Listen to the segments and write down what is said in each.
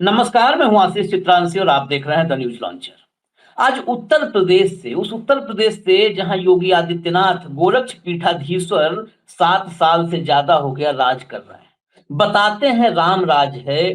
नमस्कार, मैं हूं आशीष चित्रांशी और आप देख रहे हैं द न्यूज लॉन्चर। आज उत्तर प्रदेश से जहां योगी आदित्यनाथ गोरक्ष पीठाधीश्वर 7 साल से ज्यादा हो गया राज कर रहे हैं। बताते हैं राम राज है,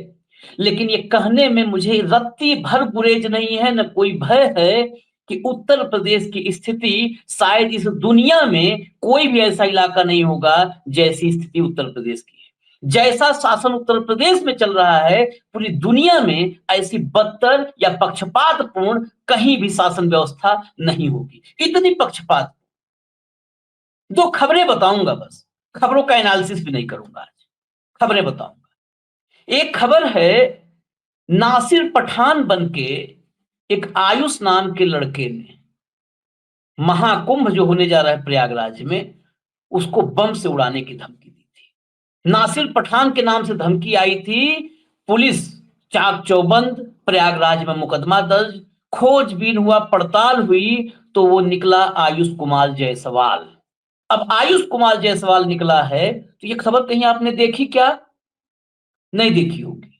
लेकिन ये कहने में मुझे रत्ती भर गुरेज नहीं है, न कोई भय है कि उत्तर प्रदेश की स्थिति शायद इस दुनिया में कोई भी ऐसा इलाका नहीं होगा जैसी स्थिति उत्तर प्रदेश की है। जैसा शासन उत्तर प्रदेश में चल रहा है, पूरी दुनिया में ऐसी बदतर या पक्षपातपूर्ण कहीं भी शासन व्यवस्था नहीं होगी। इतनी पक्षपात। दो खबरें बताऊंगा बस, खबरों का एनालिसिस भी नहीं करूंगा आज, खबरें बताऊंगा। एक खबर है, नासिर पठान बनके एक आयुष नाम के लड़के ने महाकुंभ जो होने जा रहा है प्रयागराज में, उसको बम से उड़ाने की धमकी दी थी। नासिर पठान के नाम से धमकी आई थी। पुलिस चाक चौबंद, प्रयागराज में मुकदमा दर्ज, खोजबीन हुआ, पड़ताल हुई, तो वो निकला आयुष कुमार जायसवाल। अब आयुष कुमार जायसवाल निकला है, तो ये खबर कहीं आपने देखी क्या? नहीं देखी होगी।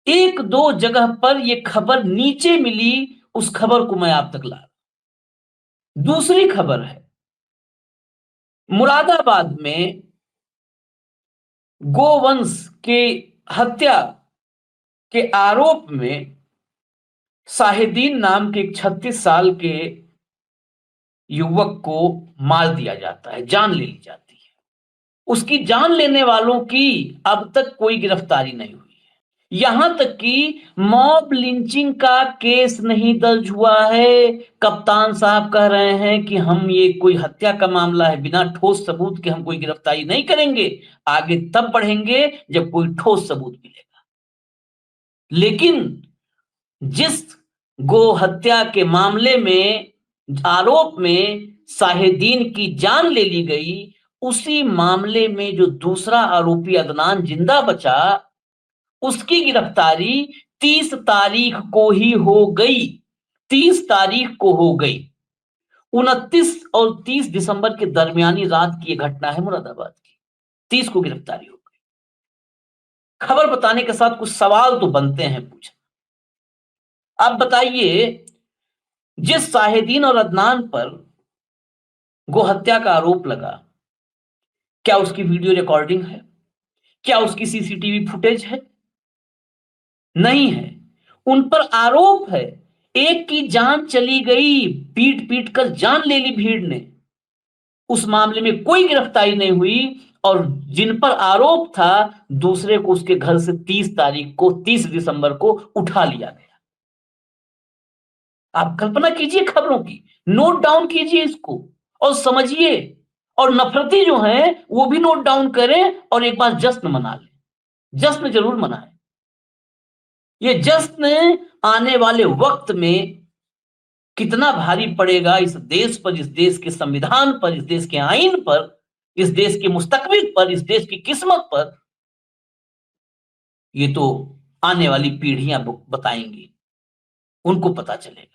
एक दो जगह पर ये खबर नीचे मिली, उस खबर को मैं आप तक ला। दूसरी खबर है, मुरादाबाद में गोवंश के हत्या के आरोप में साहिदीन नाम के एक 36 साल के युवक को मार दिया जाता है, जान ले ली जाती है। उसकी जान लेने वालों की अब तक कोई गिरफ्तारी नहीं हुई है। यहां तक कि मॉब लिंचिंग का केस नहीं दर्ज हुआ है। कप्तान साहब कह रहे हैं कि हम ये कोई हत्या का मामला है, बिना ठोस सबूत के हम कोई गिरफ्तारी नहीं करेंगे, आगे तब बढ़ेंगे जब कोई ठोस सबूत मिलेगा। लेकिन जिस गो हत्या के मामले में, आरोप में साहिदीन की जान ले ली गई, उसी मामले में जो दूसरा आरोपी अदनान जिंदा बचा, उसकी गिरफ्तारी 30 तारीख को ही हो गई। 30 तारीख को हो गई। 29 और 30 दिसंबर के दरमियानी रात की यह घटना है मुरादाबाद की। 30 को गिरफ्तारी हो गई। खबर बताने के साथ कुछ सवाल तो बनते हैं पूछना। आप बताइए, जिस साहिदीन और अदनान पर गोहत्या का आरोप लगा, क्या उसकी वीडियो रिकॉर्डिंग है? क्या उसकी सीसीटीवी फुटेज है? नहीं है। उन पर आरोप है, एक की जान चली गई, पीट पीट कर जान ले ली भीड़ ने। उस मामले में कोई गिरफ्तारी नहीं हुई, और जिन पर आरोप था, दूसरे को उसके घर से 30 तारीख को, 30 दिसंबर को उठा लिया गया। आप कल्पना कीजिए खबरों की, नोट डाउन कीजिए इसको और समझिए। और नफरती जो हैं वो भी नोट डाउन करें और एक बार जश्न मना लें। जश्न जरूर मनाएं। ये जश्न आने वाले वक्त में कितना भारी पड़ेगा इस देश पर, इस देश के संविधान पर, इस देश के आईन पर, इस देश के मुस्तकबिल पर, इस देश की किस्मत पर, ये तो आने वाली पीढ़ियां बताएंगी। उनको पता चलेगा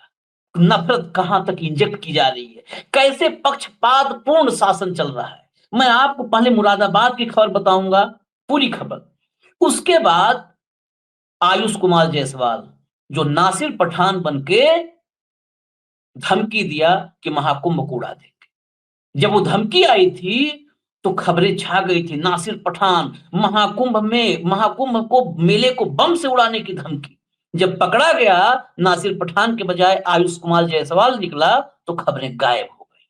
नफरत कहां तक इंजेक्ट की जा रही है, कैसे पक्षपातपूर्ण शासन चल रहा है। मैं आपको पहले मुरादाबाद की खबर बताऊंगा, पूरी खबर। उसके बाद आयुष कुमार जायसवाल, जो नासिर पठान बनके धमकी दिया कि महाकुंभ को उड़ा देंगे। जब वो धमकी आई थी तो खबरें छा गई थी, नासिर पठान महाकुंभ को, मेले को बम से उड़ाने की धमकी। जब पकड़ा गया, नासिर पठान के बजाय आयुष कुमार जायसवाल निकला, तो खबरें गायब हो गई।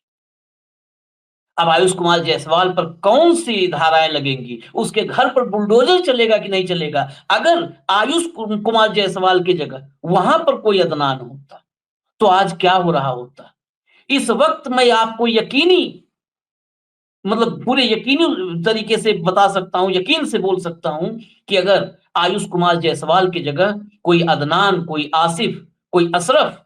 अब आयुष कुमार जायसवाल पर कौन सी धाराएं लगेंगी, उसके घर पर बुलडोजर चलेगा कि नहीं चलेगा? अगर आयुष कुमार जायसवाल की जगह वहां पर कोई अदनान होता, तो आज क्या हो रहा होता? इस वक्त मैं आपको यकीनी, मतलब पूरे यकीनी तरीके से बता सकता हूं, यकीन से बोल सकता हूं कि अगर आयुष कुमार जायसवाल की जगह कोई अदनान, कोई आसिफ, कोई अशरफ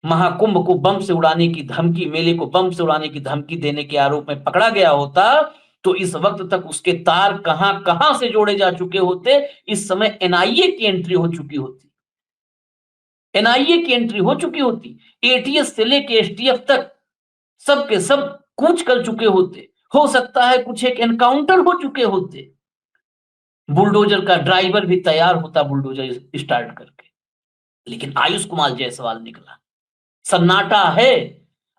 महाकुंभ को बम से उड़ाने की धमकी, मेले को बम से उड़ाने की धमकी देने के आरोप में पकड़ा गया होता, तो इस वक्त तक उसके तार कहां कहां से जोड़े जा चुके होते। इस समय एनआईए की एंट्री हो चुकी होती, एनआईए की एंट्री हो चुकी होती, एटीएस से लेके एसटीएफ तक सब के सब कूच कर चुके होते। हो सकता है कुछ एक एनकाउंटर हो चुके होते। बुलडोजर का ड्राइवर भी तैयार होता बुलडोजर स्टार्ट करके, लेकिन आयुष कुमार जायसवाल निकला। सन्नाटा है।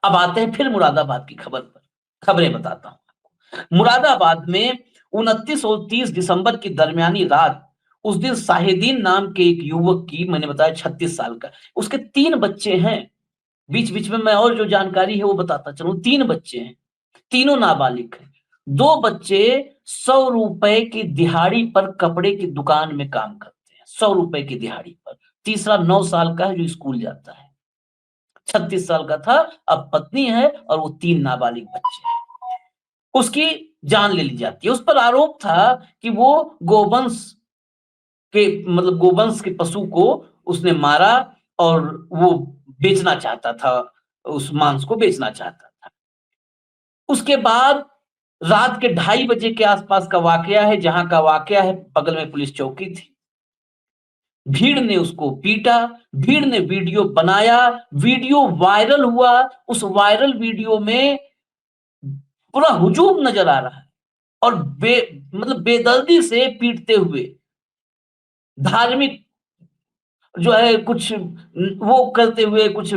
अब आते हैं फिर मुरादाबाद की खबर पर, खबरें बताता हूं। मुरादाबाद में 29 और 30 दिसंबर की दरमियानी रात, उस दिन शाहिदीन नाम के एक युवक की, मैंने बताया 36 साल का, उसके 3 बच्चे हैं। बीच बीच में मैं और जो जानकारी है वो बताता चलूं। 3 बच्चे हैं, तीनों नाबालिग हैं। 2 बच्चे 100 रुपए की दिहाड़ी पर कपड़े की दुकान में काम करते हैं, 100 रुपए की दिहाड़ी पर। तीसरा 9 साल का है जो स्कूल जाता है। 36 साल का था, अब पत्नी है और वो 3 नाबालिग बच्चे हैं। उसकी जान ले ली जाती है। उस पर आरोप था कि वो गोवंश के, मतलब गोवंश के पशु को उसने मारा और वो बेचना चाहता था, उस मांस को बेचना चाहता था। उसके बाद रात के 2:30 बजे के आसपास का वाकया है, जहां का वाकया है बगल में पुलिस चौकी थी। भीड़ ने उसको पीटा, भीड़ ने वीडियो बनाया, वीडियो वायरल हुआ। उस वायरल वीडियो में पूरा हुजूम नजर आ रहा है और मतलब बेदर्दी से पीटते हुए, धार्मिक जो है कुछ वो करते हुए, कुछ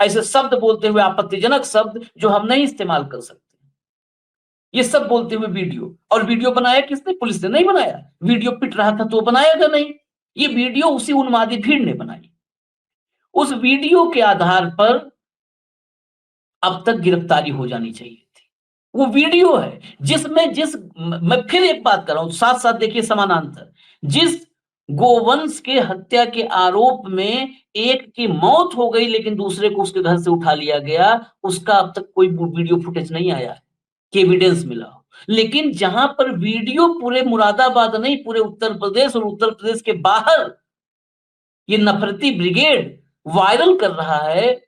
ऐसे शब्द बोलते हुए, आपत्तिजनक शब्द जो हम नहीं इस्तेमाल कर सकते, ये सब बोलते हुए वीडियो। और वीडियो बनाया किसने? पुलिस ने नहीं बनाया। वीडियो पिट रहा था तो बनाएगा नहीं। ये वीडियो उसी उन्मादी भीड़ ने बनाई। उस वीडियो के आधार पर अब तक गिरफ्तारी हो जानी चाहिए थी। वो वीडियो है जिसमें मैं फिर एक बात कर रहा हूं, साथ साथ देखिए समानांतर। जिस गोवंश के हत्या के आरोप में एक की मौत हो गई लेकिन दूसरे को उसके घर से उठा लिया गया, उसका अब तक कोई वीडियो फुटेज नहीं आया है कि एविडेंस मिला हो। लेकिन जहां पर वीडियो पूरे मुरादाबाद नहीं, पूरे उत्तर प्रदेश और उत्तर प्रदेश के बाहर ये नफरती ब्रिगेड वायरल कर रहा है,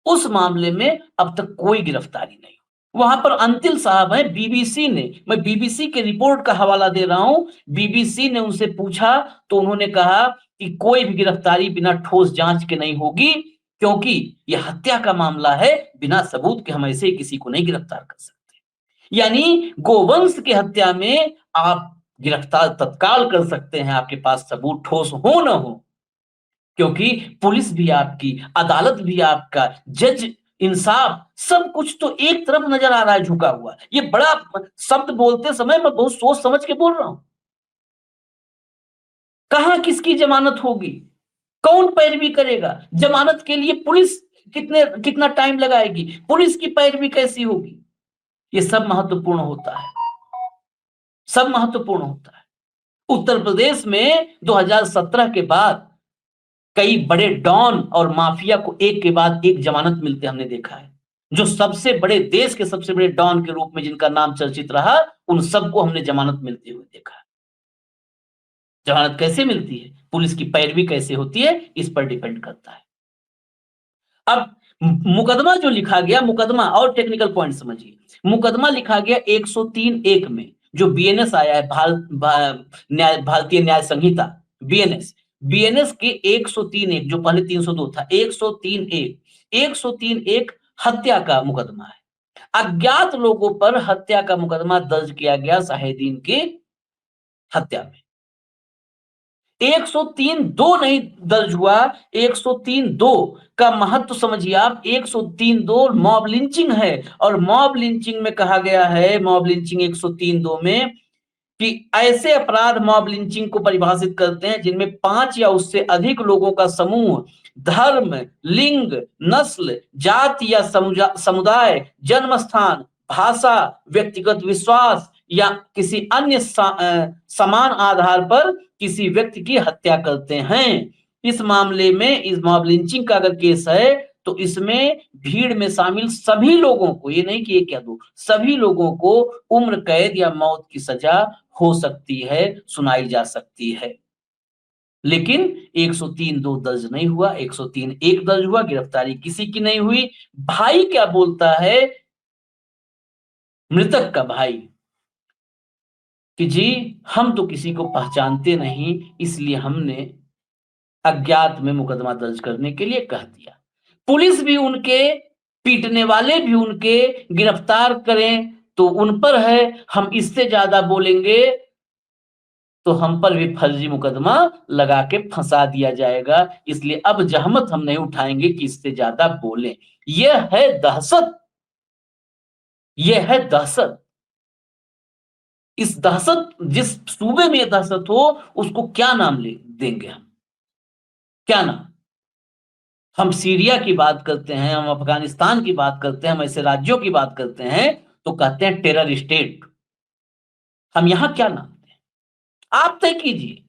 उस मामले में अब तक कोई गिरफ्तारी नहीं। वहां पर अंतिल साहब हैं, बीबीसी ने, मैं बीबीसी के रिपोर्ट का हवाला दे रहा हूं। बीबीसी ने उनसे पूछा तो उन्होंने कहा कि कोई भी गिरफ्तारी बिना ठोस जांच के नहीं होगी, क्योंकि यह हत्या का मामला है, बिना सबूत के हम ऐसे ही किसी को नहीं गिरफ्तार कर सकते। यानी गोवंश की हत्या में आप गिरफ्तार तत्काल कर सकते हैं, आपके पास सबूत ठोस हो न हो, क्योंकि पुलिस भी आपकी, अदालत भी आपका, जज, इंसाफ, सब कुछ तो एक तरफ नजर आ रहा है झुका हुआ। ये बड़ा शब्द बोलते समय मैं बहुत सोच समझ के बोल रहा हूं। कहां किसकी जमानत होगी? कौन पैरवी करेगा? जमानत के लिए पुलिस कितना टाइम लगाएगी? पुलिस की पैरवी कैसी होगी? ये सब महत्वपूर्ण होता है, सब महत्वपूर्ण होता है। उत्तर प्रदेश में 2017 के बाद कई बड़े डॉन और माफिया को एक के बाद एक जमानत मिलते हमने देखा है। जो सबसे बड़े, देश के सबसे बड़े डॉन के रूप में जिनका नाम चर्चित रहा, उन सबको हमने जमानत मिलते हुए देखा है। जमानत कैसे मिलती है, पुलिस की पैरवी कैसे होती है, इस पर डिपेंड करता है। अब मुकदमा जो लिखा गया, मुकदमा और टेक्निकल पॉइंट समझिए। मुकदमा लिखा गया 103(1) में, जो बीएनएस आया है, भारतीय न्याय संहिता, बीएनएस। बीएनएस के 103(1), जो पहले 302 था, 103(1), 103(1) हत्या का मुकदमा है। अज्ञात लोगों पर हत्या का मुकदमा दर्ज किया गया शाहिदीन की हत्या में। 103(2) नहीं दर्ज हुआ। 103(2) का महत्व समझिए आप। 103(2) मॉब लिंचिंग है, और मॉब लिंचिंग में कहा गया है, मॉब लिंचिंग 103(2) में, कि ऐसे अपराध मॉब लिंचिंग को परिभाषित करते हैं जिनमें 5 या उससे अधिक लोगों का समूह धर्म, लिंग, नस्ल, जाति या समुदाय, जन्म स्थान, भाषा, व्यक्तिगत विश्वास या किसी अन्य समान आधार पर किसी व्यक्ति की हत्या करते हैं। इस मामले में, इस मॉब लिंचिंग का अगर केस है, तो इसमें भीड़ में शामिल सभी लोगों को, ये नहीं कि एक या दो, सभी लोगों को उम्र कैद या मौत की सजा हो सकती है, सुनाई जा सकती है। लेकिन 103(2) दर्ज नहीं हुआ, 103(1) दर्ज हुआ, गिरफ्तारी किसी की नहीं हुई। भाई क्या बोलता है, मृतक का भाई, कि जी हम तो किसी को पहचानते नहीं, इसलिए हमने अज्ञात में मुकदमा दर्ज करने के लिए कह दिया। पुलिस भी उनके, पीटने वाले भी उनके, गिरफ्तार करें तो उन पर है। हम इससे ज्यादा बोलेंगे तो हम पर भी फर्जी मुकदमा लगा के फंसा दिया जाएगा। इसलिए अब जहमत हम नहीं उठाएंगे कि इससे ज्यादा बोलें। यह है दहशत, यह है दहशत। इस दहशत, जिस सूबे में यह दहशत हो, उसको क्या नाम ले देंगे हम? क्या नाम? हम सीरिया की बात करते हैं, हम अफगानिस्तान की बात करते हैं, हम ऐसे राज्यों की बात करते हैं तो कहते हैं टेरर स्टेट। हम यहां क्या नाम दें? आप तय कीजिए।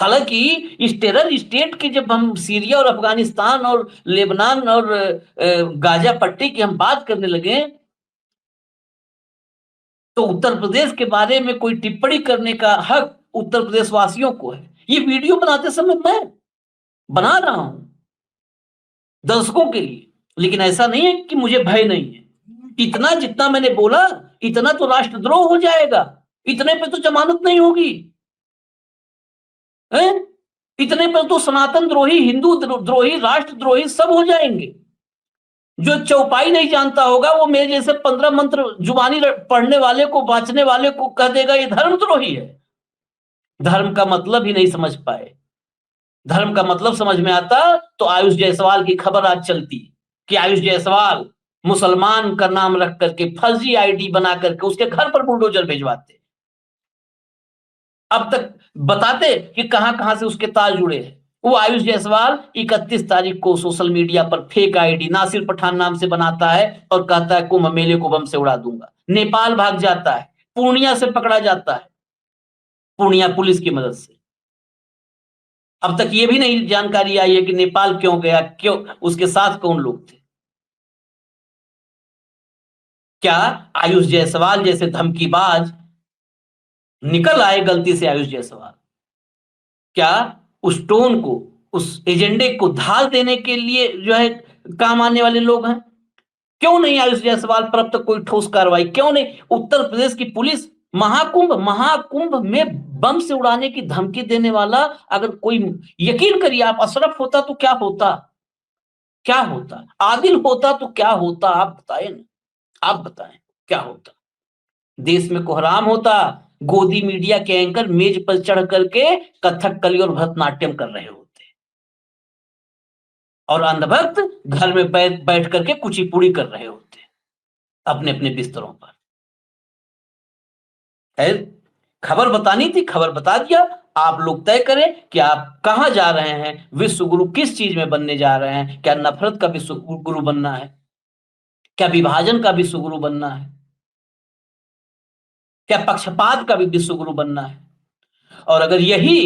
हालांकि इस टेरर स्टेट की जब हम सीरिया और अफगानिस्तान और लेबनान और गाजा पट्टी की हम बात करने लगे, तो उत्तर प्रदेश के बारे में कोई टिप्पणी करने का हक उत्तर प्रदेश वासियों को है। ये वीडियो बनाते समय मैं बना रहा हूं दर्शकों के लिए, लेकिन ऐसा नहीं है कि मुझे भय नहीं है। इतना जितना मैंने बोला, इतना तो राष्ट्रद्रोह हो जाएगा, इतने पे तो जमानत नहीं होगी है? इतने पर तो सनातन द्रोही, हिंदू द्रोही, राष्ट्रद्रोही सब हो जाएंगे। जो चौपाई नहीं जानता होगा वो मेरे जैसे 15 मंत्र जुबानी पढ़ने वाले को, बांचने वाले को कह देगा ये धर्मद्रोही है। धर्म का मतलब ही नहीं समझ पाए। धर्म का मतलब समझ में आता तो आयुष जायसवाल की खबर आज चलती कि आयुष जायसवाल मुसलमान का नाम रख करके फर्जी आईडी बना करके उसके घर पर बुलडोजर भिजवाते। अब तक बताते कि कहां कहां से उसके तार जुड़े हैं। वो आयुष जायसवाल 31 तारीख को सोशल मीडिया पर फेक आईडी नासिर पठान नाम से बनाता है और कहता है कुंभ मेले को बम से उड़ा दूंगा। नेपाल भाग जाता है, पूर्णिया से पकड़ा जाता है, पूर्णिया पुलिस की मदद से। अब तक ये भी नहीं जानकारी आई है कि नेपाल क्यों गया, क्यों, उसके साथ कौन लोग थे। क्या आयुष जायसवाल जैसे धमकीबाज निकल आए गलती से? आयुष जायसवाल क्या उस टोन को, उस एजेंडे को धाल देने के लिए जो है काम आने वाले लोग हैं? क्यों नहीं आयुष जायसवाल पर अब तक कोई ठोस कार्रवाई? क्यों नहीं उत्तर प्रदेश की पुलिस महाकुंभ, महाकुंभ में बम से उड़ाने की धमकी देने वाला अगर कोई, यकीन करिए आप, अशरफ होता तो क्या होता? क्या होता? आदिल होता तो क्या होता? आप बताएं ना, आप बताएं क्या होता? देश में कोहराम होता, गोदी मीडिया के एंकर मेज पर चढ़ करके कथकली और भरतनाट्यम कर रहे होते, और अंधभक्त घर में बैठ करके कुचिपुड़ी कर रहे होते अपने अपने बिस्तरों पर। है, खबर बतानी थी, खबर बता दिया। आप लोग तय करें कि आप कहां जा रहे हैं, विश्व गुरु किस चीज में बनने जा रहे हैं। क्या नफरत का विश्व गुरु बनना है? क्या विभाजन का विश्व गुरु बनना है? क्या पक्षपात का भी विश्व गुरु बनना है? और अगर यही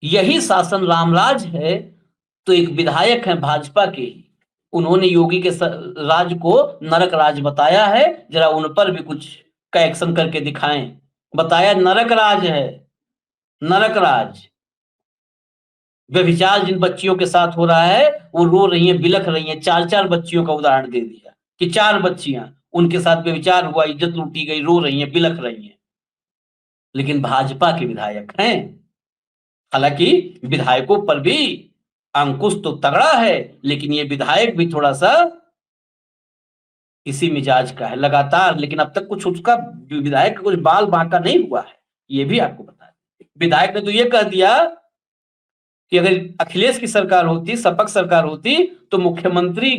यही शासन रामराज है, तो एक विधायक है भाजपा के ही, उन्होंने योगी के राज को नरक राज बताया है। जरा उन पर भी कुछ का एक्शन करके दिखाएं। बताया नरक राज है, नरक राज। व्यभिचार जिन बच्चियों के साथ हो रहा है वो रो रही हैं, बिलख रही हैं। 4-4 बच्चियों का उदाहरण दे दिया कि 4 बच्चियां, उनके साथ व्यभिचार हुआ, इज्जत लूटी गई, रो रही हैं, बिलख रही हैं, लेकिन भाजपा के विधायक हैं। हालांकि विधायकों पर भी अंकुश तो तगड़ा है, लेकिन ये विधायक भी थोड़ा सा इसी मिजाज का है लगातार। लेकिन अब तक कुछ उसका, विधायक का कुछ बाल बांका नहीं हुआ है, ये भी आपको बता दें। विधायक ने तो ये कह दिया कि अगर अखिलेश की सरकार होती, सपक सरकार होती, तो मुख्यमंत्री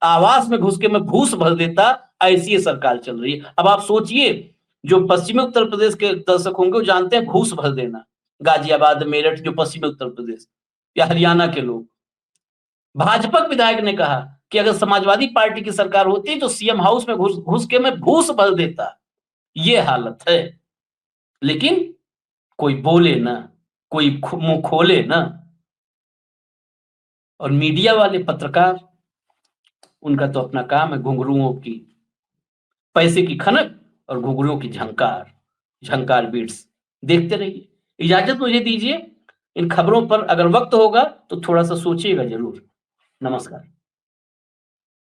आवास में घुस के मैं घूस भर देता। ऐसी ये सरकार चल रही है। अब आप सोचिए, जो पश्चिमी उत्तर प्रदेश के दर्शक होंगे वो जानते हैं घूस भर देना। गाजियाबाद, मेरठ, जो पश्चिमी उत्तर प्रदेश या हरियाणा के लोग। भाजपा विधायक ने कहा कि अगर समाजवादी पार्टी की सरकार होती तो सीएम हाउस में घुस घुस के मैं घूस भर देता। ये हालत है। लेकिन कोई बोले ना, कोई मुंह खोले ना। और मीडिया वाले पत्रकार, उनका तो अपना काम है घुंघरुओं की, पैसे की खनक और घुंघरुओं की झंकार, झंकार बीट्स। देखते रहिए। इजाजत मुझे दीजिए। इन खबरों पर अगर वक्त होगा तो थोड़ा सा सोचिएगा जरूर। नमस्कार।